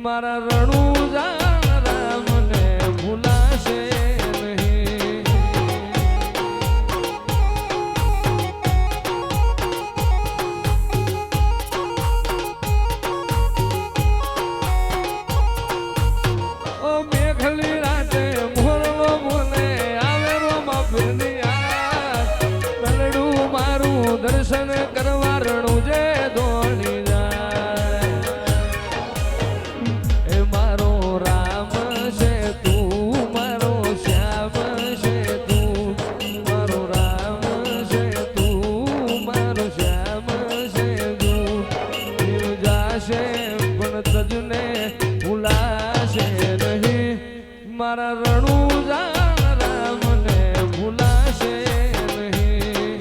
મારા રણુજા રામને ભૂલાશે નહીં. ઓ મેઘલી રાતે મોરલો બોલે આવે રોમા ફિરની યાર રણડું મારું દર્શન કરવા રણુજે દોડી જાય. એ મારો રામ છે તું મારો શ્યામ છે તું મારો રામ છે તું મારો શ્યામ છે તું જીવ જાશે પણ તજને ભૂલાશે નહીં. મારા રણુજા રામને ભૂલાશે નહીં.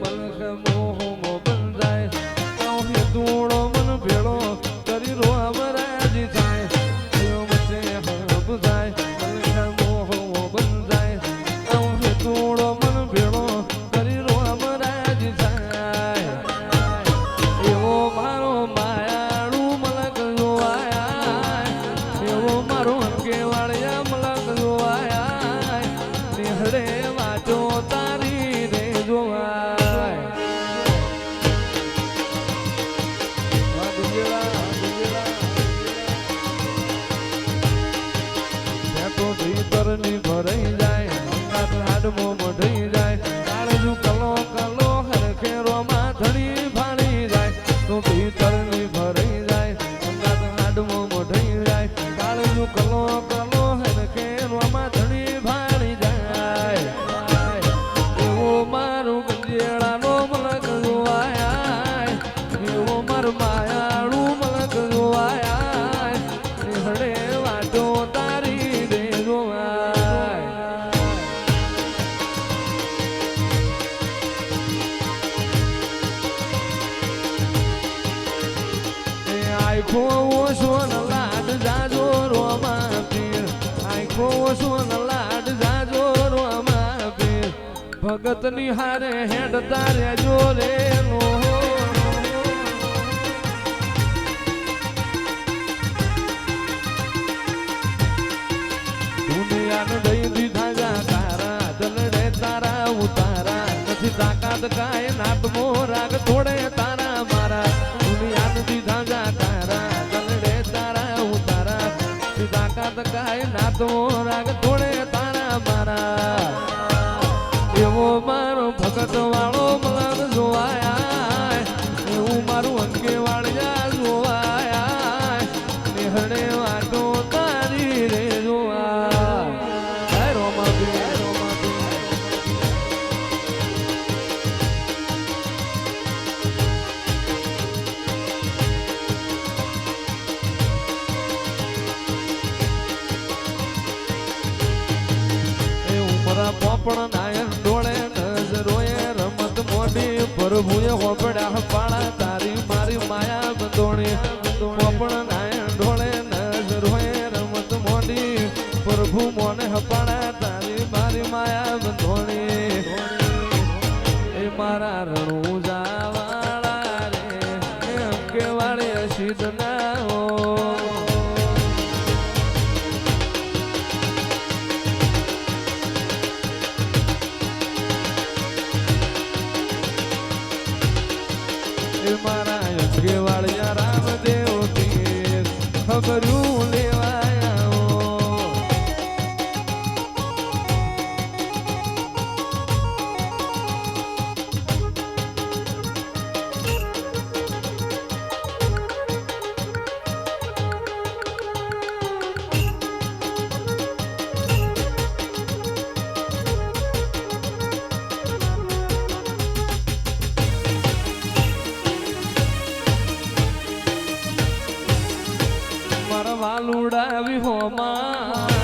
મલખ મોહમો બંધાય કાઉહે દૂણો મન ભેળો કરી રો અમરાજી થાય. વચ્ચે હબ થાય મલખ મોહમો બંધાય કાઉહે દૂણો મન ભેળો કરી રો અમરાજી થાય. એવો મારો માયાળુ મલક જોવાયા એવો મારો અંકેવાળિયા મલક જોવાયા નિહળે વાંચો તારી રે જોવાય. ભીતરની ભરાઈ જાય હાડમો મઢી જાય કાળજુ કલો કલો હરખેરોમાં ધણી ભાળી જાય. તો ભીતરની ભરાઈ જાય હાડમો મઢી જાય કાળજુ કલો કલો હરખેરોમાં ધણી ભાળી જાય. એવો મારું ગંજેડાનો મલક જોવાયા એવો મારું માયાળું મલક જોવાયા હડે વાટો તારી રે જોવાય. આખો ઓછો ન લાડ જાજો રોમા પીર આખો ઓછો ન લાડ જાજો રોમા પીર ભગતની હારે હેડ તારે જોરે નો. દુનિયાને દઈ દીધા જા તારા દલડે તારા ઉતારા નથી તાકાત કાય નાટમો રાગ થોડે તારા મારા. દુનિયાને દીધા જા તારા દલડે તારા ઉતારા નથી તાકાત કાય નાટમો રાગ થોડે તારા મારા. એવો મારો ભગત વાળો મલક જોવાયા એવું મારું અંકે વાળિયા જોવાયા નિહળે વાટો તારી રે જોવા. રોમા ઉમરા પોપણ નાયન ડોળે નજરોએ રમત મોડી પ્રભુએ હોપડ્યા પાળા તારી મારી માયા બંધોણી. પોપણ નાયન ડોળે નજરોએ રમત મોડી પ્રભુ મોને હપાળા તારી મારી માયા બંધોણી. એ મારા રણુજા વાળા રે એમ કેવાળે સિદ્ધ ના હો. મારા અંગેવાળિયા રામદેવ પીર ખબરું લેવાયા. વાલુડા વિહોમાં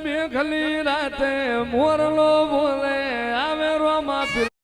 મેઘલી રાતે મોરલો